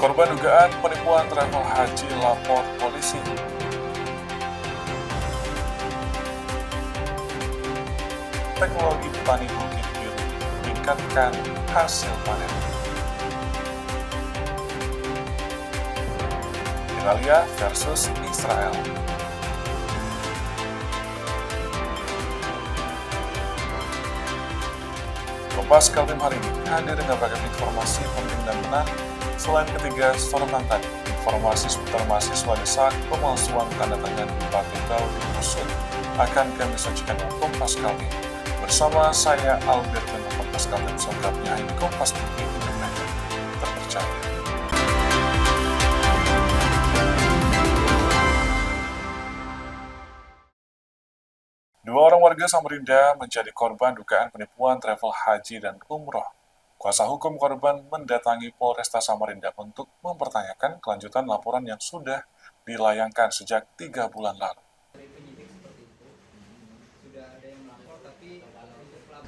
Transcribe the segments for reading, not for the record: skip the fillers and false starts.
Korban dugaan penipuan travel haji lapor polisi. Teknologi petani Bukit Biru meningkatkan hasil panen. Italia versus Israel. Kompas Kaltim hari ini hadir dengan beragam informasi penting dan menarik. Selain ketiga sorotan tadi, informasi seputar mahasiswa desak pemalsuan tanda tangan Bupati Bau di Usut akan kami sajikan di Kompas Kaltim. Bersama saya Albert dan Kompas Kaltim selengkapnya di Kompas TV Independen terpercaya. Dua orang warga Samarinda menjadi korban dugaan penipuan travel haji dan umroh. Kuasa hukum korban mendatangi Polresta Samarinda untuk mempertanyakan kelanjutan laporan yang sudah dilayangkan sejak 3 bulan lalu.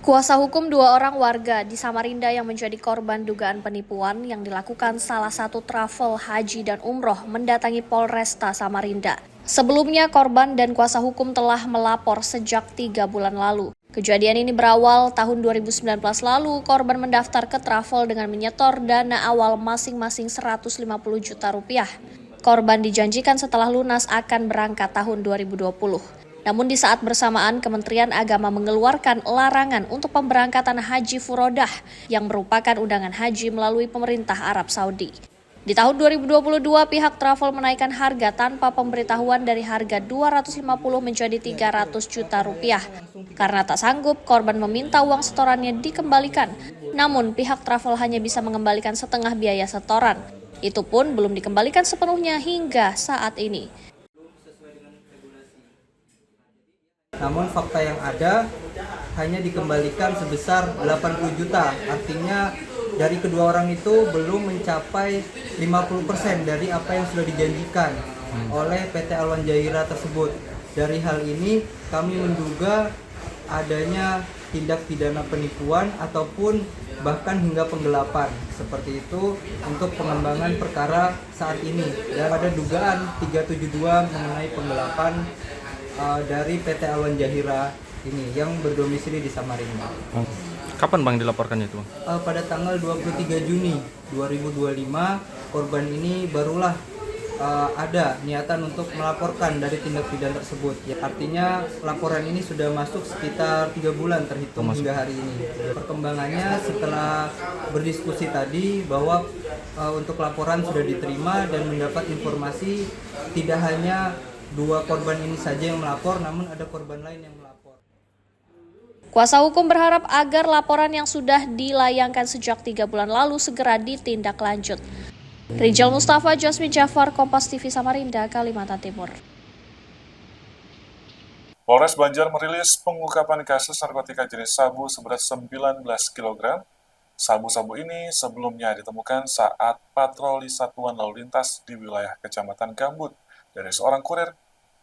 Kuasa hukum dua orang warga di Samarinda yang menjadi korban dugaan penipuan yang dilakukan salah satu travel haji dan umroh mendatangi Polresta Samarinda. Sebelumnya korban dan kuasa hukum telah melapor sejak 3 bulan lalu. Kejadian ini berawal tahun 2019 lalu, korban mendaftar ke travel dengan menyetor dana awal masing-masing 150 juta rupiah. Korban dijanjikan setelah lunas akan berangkat tahun 2020. Namun di saat bersamaan, Kementerian Agama mengeluarkan larangan untuk pemberangkatan haji furodah yang merupakan undangan haji melalui pemerintah Arab Saudi. Di tahun 2022, pihak travel menaikkan harga tanpa pemberitahuan dari harga 250 menjadi 300 juta rupiah. Karena tak sanggup, korban meminta uang setorannya dikembalikan. Namun pihak travel hanya bisa mengembalikan setengah biaya setoran. Itu pun belum dikembalikan sepenuhnya hingga saat ini. Namun fakta yang ada hanya dikembalikan sebesar 80 juta. Artinya dari kedua orang itu belum mencapai 50% dari apa yang sudah dijanjikan oleh PT Alwan Jaira tersebut. Dari hal ini kami menduga adanya tindak pidana penipuan ataupun bahkan hingga penggelapan. Seperti itu untuk pengembangan perkara saat ini. Dan ada dugaan 372 mengenai penggelapan dari PT Alwan Jaira ini yang berdomisili di Samarinda. Kapan Bang dilaporkannya itu? Pada tanggal 23 Juni 2025, korban ini barulah ada niatan untuk melaporkan dari tindak pidana tersebut. Ya, artinya laporan ini sudah masuk sekitar 3 bulan terhitung hingga hari ini. Perkembangannya setelah berdiskusi tadi bahwa untuk laporan sudah diterima dan mendapat informasi tidak hanya dua korban ini saja yang melapor, namun ada korban lain yang melapor. Kuasa hukum berharap agar laporan yang sudah dilayangkan sejak 3 bulan lalu segera ditindaklanjut. Rijal Mustafa, Jasmine Jafar, Kompas TV Samarinda, Kalimantan Timur. Polres Banjar merilis pengungkapan kasus narkotika jenis sabu seberat 19 kg. Sabu-sabu ini sebelumnya ditemukan saat patroli satuan lalu lintas di wilayah Kecamatan Gambut dari seorang kurir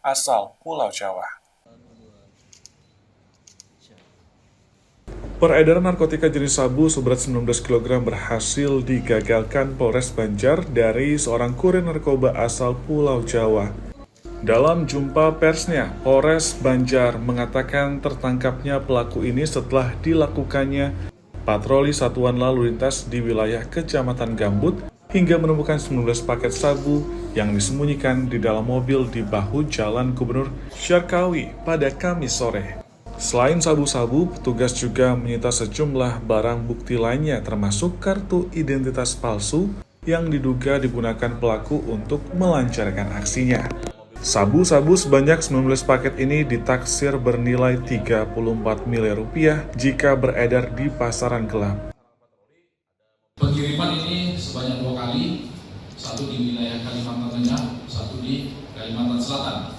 asal Pulau Jawa. Peredaran narkotika jenis sabu seberat 19 kg berhasil digagalkan Polres Banjar dari seorang kurir narkoba asal Pulau Jawa. Dalam jumpa persnya, Polres Banjar mengatakan tertangkapnya pelaku ini setelah dilakukannya patroli satuan lalu lintas di wilayah Kecamatan Gambut hingga menemukan 19 paket sabu yang disembunyikan di dalam mobil di bahu Jalan Gubernur Syarkawi pada Kamis sore. Selain sabu-sabu, petugas juga menyita sejumlah barang bukti lainnya termasuk kartu identitas palsu yang diduga digunakan pelaku untuk melancarkan aksinya. Sabu-sabu sebanyak 19 paket ini ditaksir bernilai 34 miliar rupiah jika beredar di pasaran gelap. Pengiriman ini sebanyak 2 kali, satu di wilayah Kalimantan Tengah, satu di Kalimantan Selatan.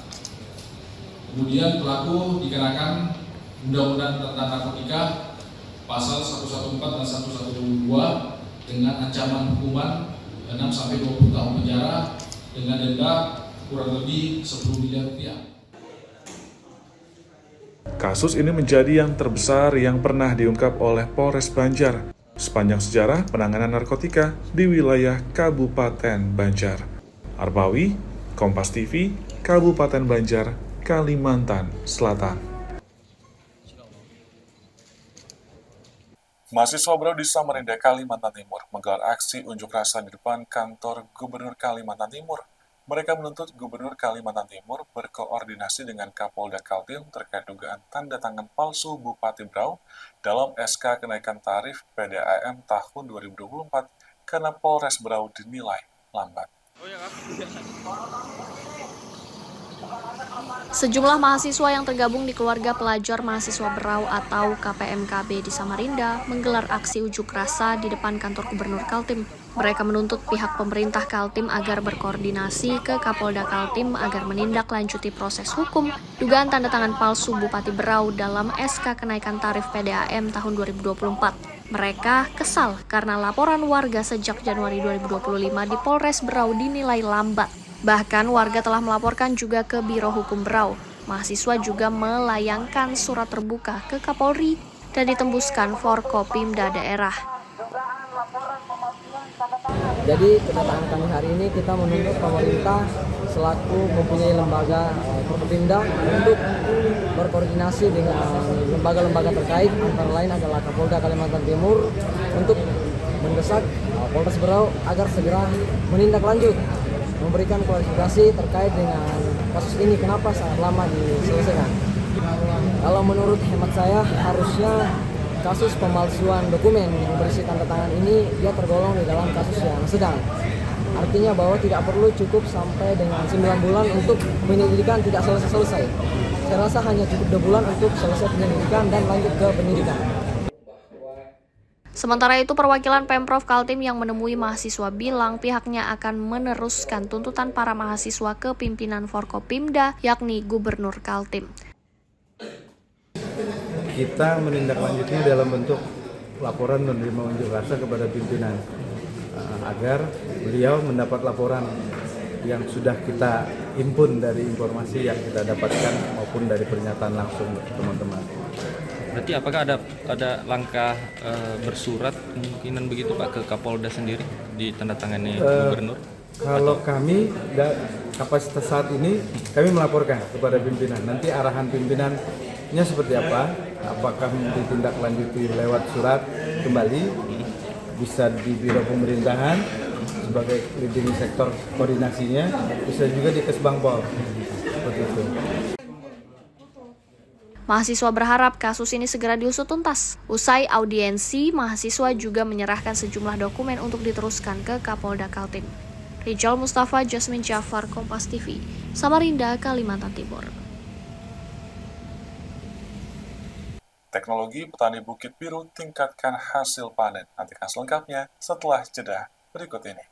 Kemudian pelaku dikenakan Undang-Undang tentang Narkotika pasal 114 dan 112 dengan ancaman hukuman 6-20 tahun penjara dengan denda kurang lebih 10 miliar rupiah. Kasus ini menjadi yang terbesar yang pernah diungkap oleh Polres Banjar. sepanjang sejarah penanganan narkotika di wilayah Kabupaten Banjar. Arbawi, Kompas TV, Kabupaten Banjar, Kalimantan Selatan. Mahasiswa Brau di Samarinda, Kalimantan Timur menggelar aksi unjuk rasa di depan kantor Gubernur Kalimantan Timur. Mereka menuntut Gubernur Kalimantan Timur berkoordinasi dengan Kapolda Kaltim terkait dugaan tanda tangan palsu Bupati Brau dalam SK kenaikan tarif PDAM tahun 2024 karena Polres Brau dinilai lambat. Sejumlah mahasiswa yang tergabung di Keluarga Pelajar Mahasiswa Brau atau KPMKB di Samarinda menggelar aksi unjuk rasa di depan kantor Gubernur Kaltim. Mereka menuntut pihak pemerintah Kaltim agar berkoordinasi ke Kapolda Kaltim agar menindaklanjuti proses hukum dugaan tanda tangan palsu Bupati Brau dalam SK kenaikan tarif PDAM tahun 2024. Mereka kesal karena laporan warga sejak Januari 2025 di Polres Brau dinilai lambat. Bahkan warga telah melaporkan juga ke Biro Hukum Brau. Mahasiswa juga melayangkan surat terbuka ke Kapolri dan ditembuskan Forkopimda daerah. Jadi kedatangan kami hari ini kita menuntut pemerintah selaku mempunyai lembaga Forkopimda untuk berkoordinasi dengan lembaga-lembaga terkait, antara lain adalah Kapolda Kalimantan Timur, untuk mendesak Polres Brau agar segera menindaklanjut, memberikan klarifikasi terkait dengan kasus ini kenapa sangat lama diselesaikan. Kalau menurut hemat saya, harusnya kasus pemalsuan dokumen yang berisi tanda tangan ini dia tergolong di dalam kasus yang sedang. Artinya bahwa tidak perlu cukup sampai dengan 9 bulan untuk penyelidikan tidak selesai-selesai. Saya rasa hanya cukup 2 bulan untuk selesai penyelidikan dan lanjut ke penyidikan. Sementara itu, perwakilan Pemprov Kaltim yang menemui mahasiswa bilang pihaknya akan meneruskan tuntutan para mahasiswa ke pimpinan Forkopimda, yakni Gubernur Kaltim. Kita menindaklanjutinya dalam bentuk laporan menerima unjuk rasa kepada pimpinan agar beliau mendapat laporan yang sudah kita himpun dari informasi yang kita dapatkan maupun dari pernyataan langsung teman-teman. Berarti apakah ada langkah bersurat kemungkinan begitu Pak ke Kapolda sendiri ditandatangani Gubernur? Kalau kami kapasitas saat ini kami melaporkan kepada pimpinan. Nanti arahan pimpinannya seperti apa? Apakah ditindaklanjuti lewat surat kembali, bisa di Biro Pemerintahan sebagai leading sektor koordinasinya, bisa juga di Kesbangpol. Seperti itu. Mahasiswa berharap kasus ini segera diusut tuntas. Usai audiensi, mahasiswa juga menyerahkan sejumlah dokumen untuk diteruskan ke Kapolda Kaltim. Rijal Mustafa, Jasmine Jafar, Kompas TV, Samarinda, Kalimantan Timur. Teknologi petani Bukit Biru tingkatkan hasil panen. Nantikan selengkapnya setelah jeda berikut ini.